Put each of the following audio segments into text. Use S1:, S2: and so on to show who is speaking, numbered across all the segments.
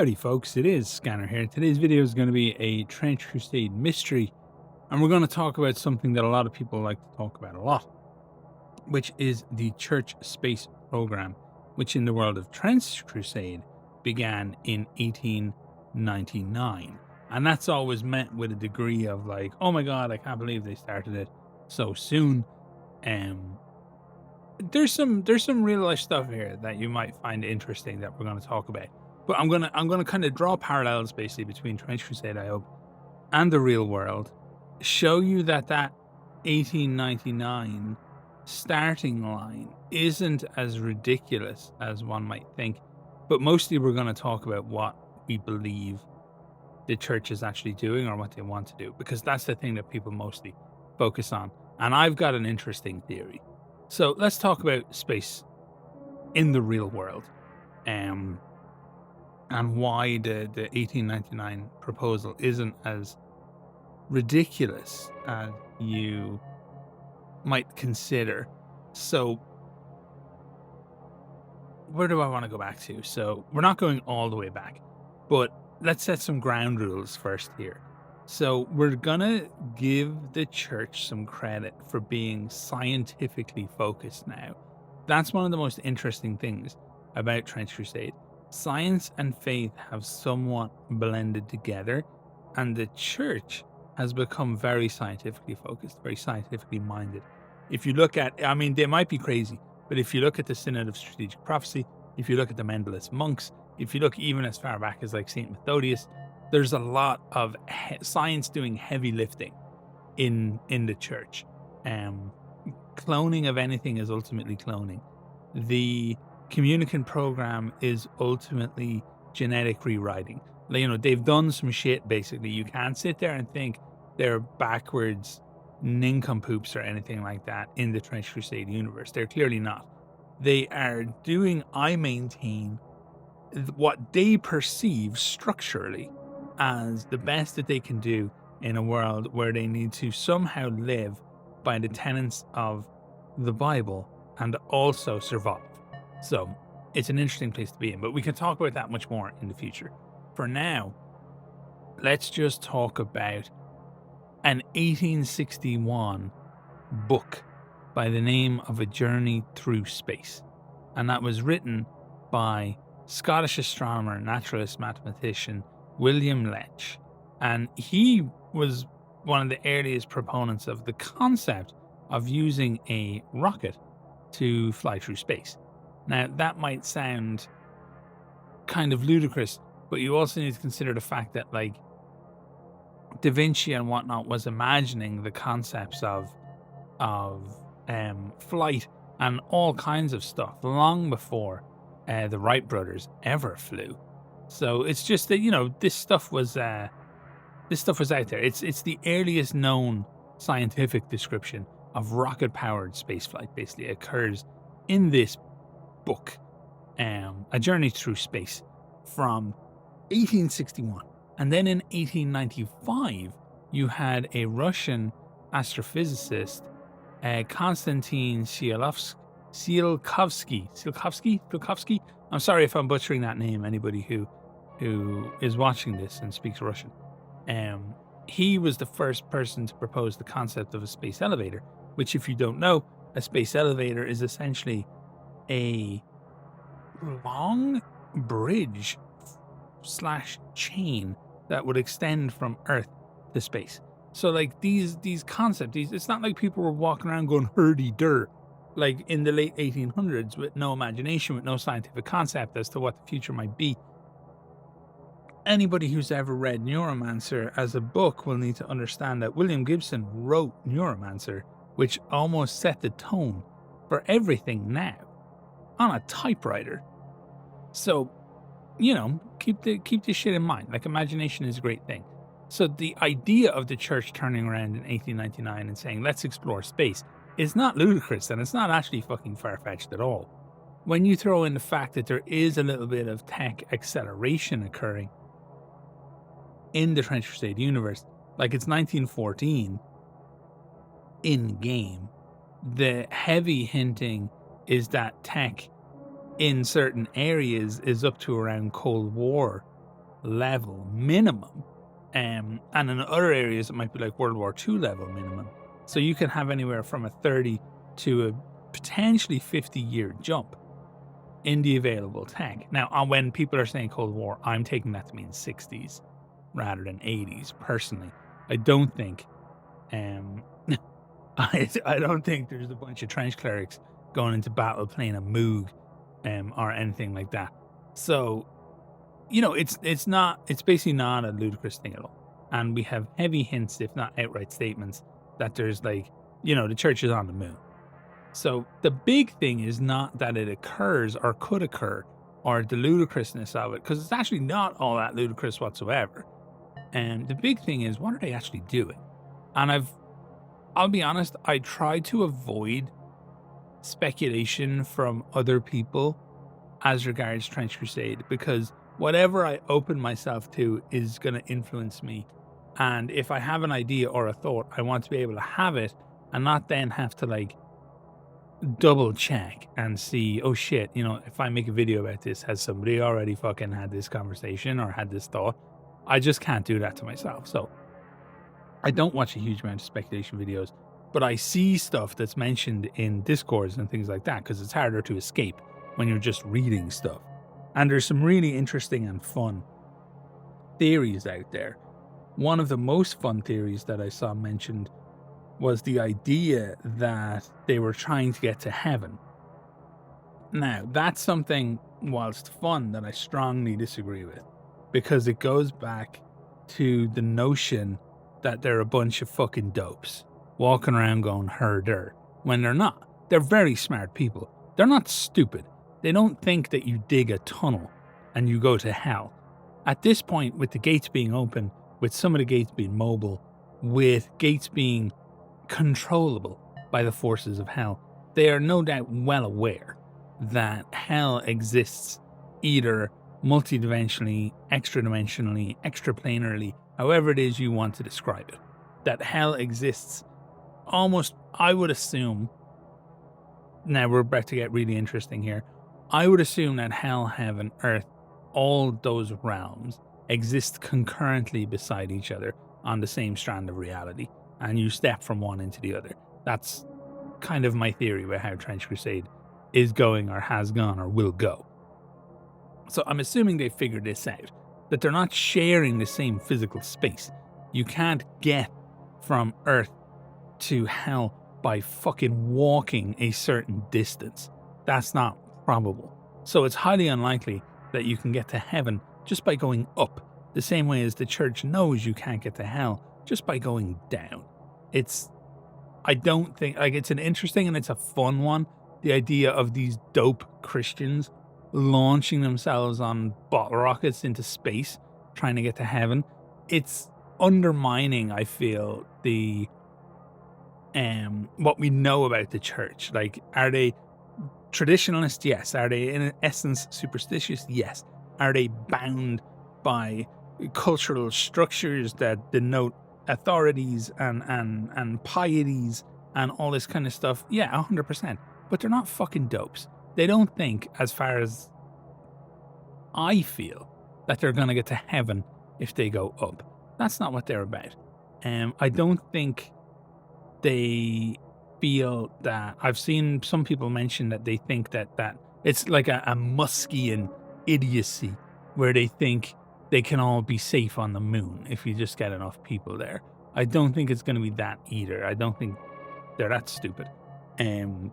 S1: Howdy folks, it is Scanner here. Today's video is going to be a Trench Crusade mystery, and we're going to talk about something that a lot of people like to talk about a lot, which is the Church Space Program, which in the world of Trench Crusade began in 1899. And that's always met with a degree of like, oh my god, I can't believe they started it so soon. There's some real life stuff here that you might find interesting that we're going to talk about. But I'm gonna kind of draw parallels basically between Trench Crusade, I hope, and the real world. Show you that 1899 starting line isn't as ridiculous as one might think. But mostly we're going to talk about what we believe the church is actually doing or what they want to do, because that's the thing that people mostly focus on. And I've got an interesting theory. So let's talk about space in the real world. And why the 1899 proposal isn't as ridiculous as you might consider. So where do I want to go back to? So we're not going all the way back, but let's set some ground rules first here. So we're gonna give the church some credit for being scientifically focused now. That's one of the most interesting things about Trench Crusade. Science and faith have somewhat blended together, and the church has become very scientifically focused, very scientifically minded. If you look at, I mean, they might be crazy, but if you look at the Synod of Strategic Prophecy, if you look at the Mendelist monks, if you look even as far back as like St. Methodius, there's a lot of science doing heavy lifting in the church. Cloning of anything is ultimately cloning. The communicant program is ultimately genetic rewriting. You know, they've done some shit, basically. You can't sit there and think they're backwards nincompoops or anything like that in the Trench Crusade universe. They're clearly not. They are doing, I maintain, what they perceive structurally as the best that they can do in a world where they need to somehow live by the tenets of the Bible and also survive. So it's an interesting place to be in, but we can talk about that much more in the future. For now, let's just talk about an 1861 book by the name of A Journey Through Space. And that was written by Scottish astronomer, naturalist, mathematician, William Lech. And he was one of the earliest proponents of the concept of using a rocket to fly through space. Now, that might sound kind of ludicrous, but you also need to consider the fact that, like, Da Vinci and whatnot was imagining the concepts of flight and all kinds of stuff long before the Wright brothers ever flew. So it's just that, you know, this stuff was out there. It's the earliest known scientific description of rocket-powered spaceflight. Basically, occurs in this book, A Journey Through Space, from 1861. And then in 1895, you had a Russian astrophysicist, Konstantin Tsiolkovsky. I'm sorry if I'm butchering that name, anybody who is watching this and speaks Russian. He was the first person to propose the concept of a space elevator, which, if you don't know, a space elevator is essentially a long bridge / chain that would extend from Earth to space. So like these concepts, it's not like people were walking around going hurdy-dur like in the late 1800s with no imagination, with no scientific concept as to what the future might be. Anybody who's ever read Neuromancer as a book will need to understand that William Gibson wrote Neuromancer, which almost set the tone for everything now on a typewriter. So, you know, keep this shit in mind. Like, imagination is a great thing. So the idea of the church turning around in 1899 and saying, let's explore space, is not ludicrous, and it's not actually fucking far-fetched at all. When you throw in the fact that there is a little bit of tech acceleration occurring in the Trench Crusade universe, like it's 1914 in game, the heavy hinting is that tech in certain areas is up to around Cold War level minimum. And in other areas, it might be like World War II level minimum. So you can have anywhere from a 30 to a potentially 50-year jump in the available tech. Now, when people are saying Cold War, I'm taking that to mean 60s rather than 80s, personally. I don't think I don't think there's a bunch of trench clerics going into battle playing a Moog or anything like that. So, it's basically not a ludicrous thing at all. And we have heavy hints, if not outright statements, that there's the church is on the moon. So the big thing is not that it occurs or could occur or the ludicrousness of it, because it's actually not all that ludicrous whatsoever. And the big thing is, what are they actually doing? And I'll be honest, I try to avoid speculation from other people as regards Trench Crusade, because whatever I open myself to is going to influence me. And if I have an idea or a thought, I want to be able to have it and not then have to double check and see, oh shit, if I make a video about this, has somebody already fucking had this conversation or had this thought? I just can't do that to myself. So I don't watch a huge amount of speculation videos, but I see stuff that's mentioned in Discords and things like that because it's harder to escape when you're just reading stuff. And there's some really interesting and fun theories out there. One of the most fun theories that I saw mentioned was the idea that they were trying to get to heaven. Now, that's something, whilst fun, that I strongly disagree with, because it goes back to the notion that they're a bunch of fucking dopes walking around going herder when they're not. They're very smart people. They're not stupid. They don't think that you dig a tunnel and you go to hell. At this point, with the gates being open, with some of the gates being mobile, with gates being controllable by the forces of hell, they are no doubt well aware that hell exists either multidimensionally, extra-dimensionally, extraplanarly, however it is you want to describe it. That hell exists almost, I would assume, now we're about to get really interesting here, I would assume that hell, heaven, earth, all those realms exist concurrently beside each other on the same strand of reality, and you step from one into the other. That's kind of my theory about how Trench Crusade is going or has gone or will go. So I'm assuming they figured this out, that they're not sharing the same physical space. You can't get from Earth to hell by fucking walking a certain distance. That's not probable. So it's highly unlikely that you can get to heaven just by going up, the same way as the church knows you can't get to hell just by going down. I don't think, it's an interesting and it's a fun one, the idea of these dope Christians launching themselves on bottle rockets into space, trying to get to heaven. It's undermining, I feel, the what we know about the church. Are they traditionalist? Yes. Are they in essence superstitious? Yes. Are they bound by cultural structures that denote authorities and pieties and all this kind of stuff? Yeah, 100%. But they're not fucking dopes. They don't think, as far as I feel, that they're going to get to heaven if they go up. That's not what they're about. I don't think they feel that. I've seen some people mention that they think that it's like a Muskian idiocy where they think they can all be safe on the moon if you just get enough people there. I don't think it's going to be that either. I don't think they're that stupid. And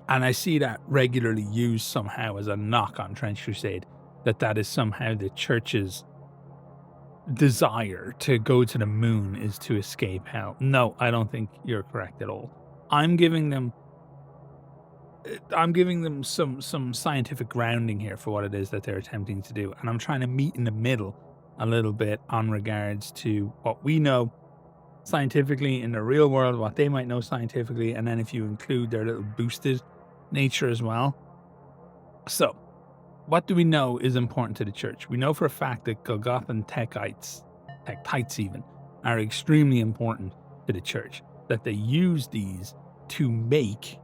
S1: I see that regularly used somehow as a knock on Trench Crusade, that is somehow the church's desire to go to the moon is to escape hell. No, I don't think you're correct at all. I'm giving them some scientific grounding here for what it is that they're attempting to do, and I'm trying to meet in the middle a little bit on regards to what we know scientifically in the real world, what they might know scientifically, and then if you include their little boosted nature as well. So, what do we know is important to the church? We know for a fact that Golgothan Techites even, are extremely important to the church, that they use these to make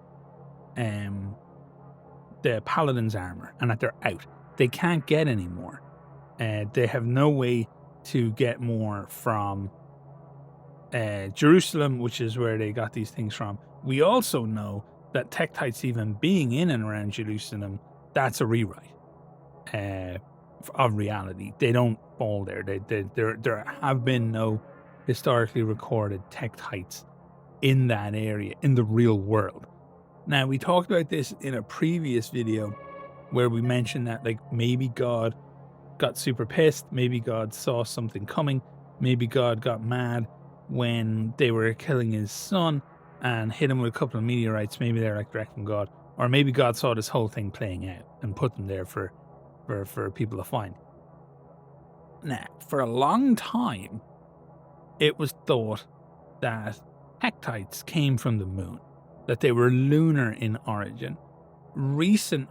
S1: the paladin's armor, and that they're out. They can't get any more. They have no way to get more from Jerusalem, which is where they got these things from. We also know that Tektites even being in and around Jerusalem, that's a rewrite of reality. They don't fall there. There have been no historically recorded Tektites in that area, in the real world. Now, we talked about this in a previous video where we mentioned that, like, maybe God got super pissed, maybe God saw something coming, maybe God got mad when they were killing his son and hit him with a couple of meteorites. Maybe they're like directing God, or maybe God saw this whole thing playing out and put them there for people to find. Now, for a long time, it was thought that Tektites came from the moon, that they were lunar in origin. Recent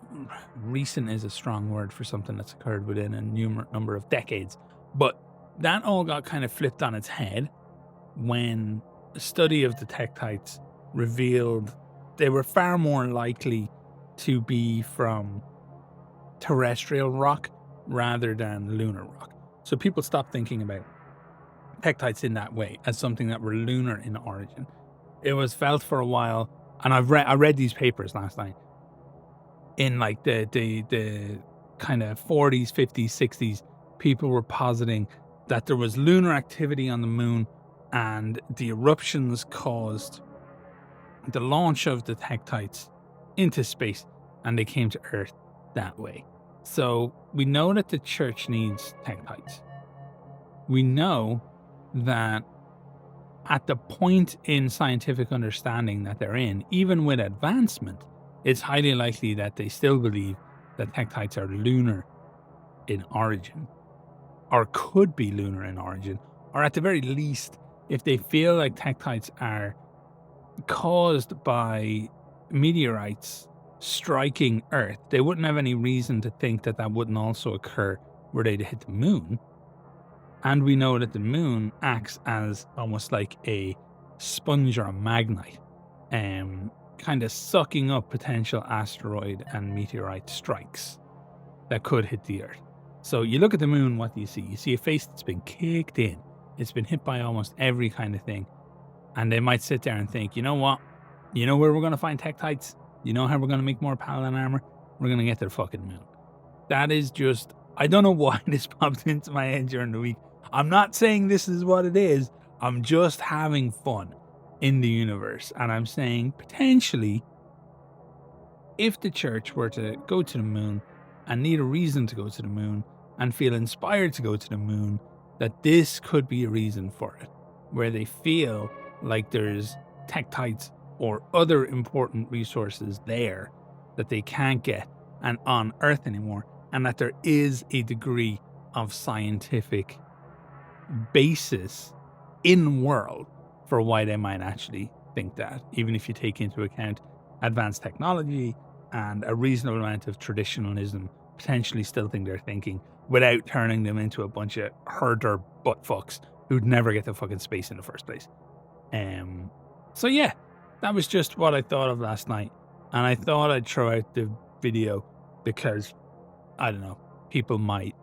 S1: is a strong word for something that's occurred within a number of decades, but that all got kind of flipped on its head when a study of the Tektites revealed they were far more likely to be from terrestrial rock rather than lunar rock. So people stopped thinking about Tektites in that way, as something that were lunar in origin. It was felt for a while, and I read these papers last night, in like the kind of 40s, 50s, 60s, people were positing that there was lunar activity on the moon, and the eruptions caused the launch of the Tektites into space, and they came to Earth that way. So we know that the church needs Tektites. We know that at the point in scientific understanding that they're in, even with advancement, it's highly likely that they still believe that Tektites are lunar in origin, or could be lunar in origin, or at the very least, if they feel like Tektites are caused by meteorites striking Earth, they wouldn't have any reason to think that that wouldn't also occur were they to hit the moon. And we know that the moon acts as almost like a sponge or a magnet, kind of sucking up potential asteroid and meteorite strikes that could hit the Earth. So you look at the moon, what do you see? You see a face that's been kicked in. It's been hit by almost every kind of thing. And they might sit there and think, you know what? You know where we're going to find Tektites? You know how we're going to make more paladin armor? We're going to get to the fucking moon. That is just, I don't know why this popped into my head during the week. I'm not saying this is what it is. I'm just having fun in the universe. And I'm saying, potentially, if the church were to go to the moon and need a reason to go to the moon and feel inspired to go to the moon, that this could be a reason for it, where they feel like there's Tektites or other important resources there that they can't get and on Earth anymore, and that there is a degree of scientific basis in world for why they might actually think that, even if you take into account advanced technology and a reasonable amount of traditionalism, potentially still think they're thinking, without turning them into a bunch of herder butt fucks who'd never get to fucking space in the first place. So yeah, that was just what I thought of last night, and I thought I'd throw out the video because, I don't know, people might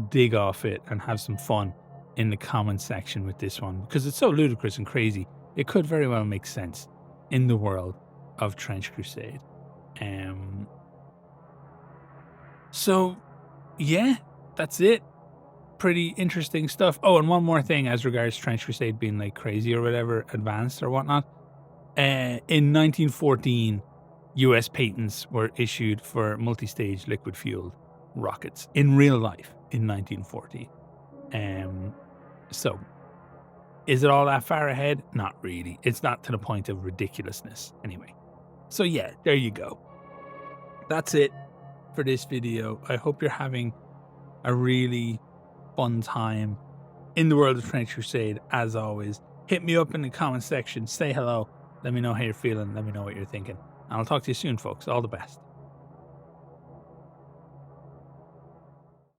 S1: dig off it and have some fun in the comment section with this one, because it's so ludicrous and crazy. It could very well make sense in the world of Trench Crusade. So yeah, that's it. Pretty interesting stuff. Oh, and one more thing as regards Trench Crusade being like crazy or whatever, advanced or whatnot. In 1914, US patents were issued for multi-stage liquid fueled rockets in real life in 1914. So is it all that far ahead? Not really. It's not to the point of ridiculousness anyway. So yeah, there you go. That's it for this video. I hope you're having a really fun time in the world of Trench Crusade. As always, hit me up in the comment section, say hello, let me know how you're feeling, let me know what you're thinking, and I'll talk to you soon, folks. All the best.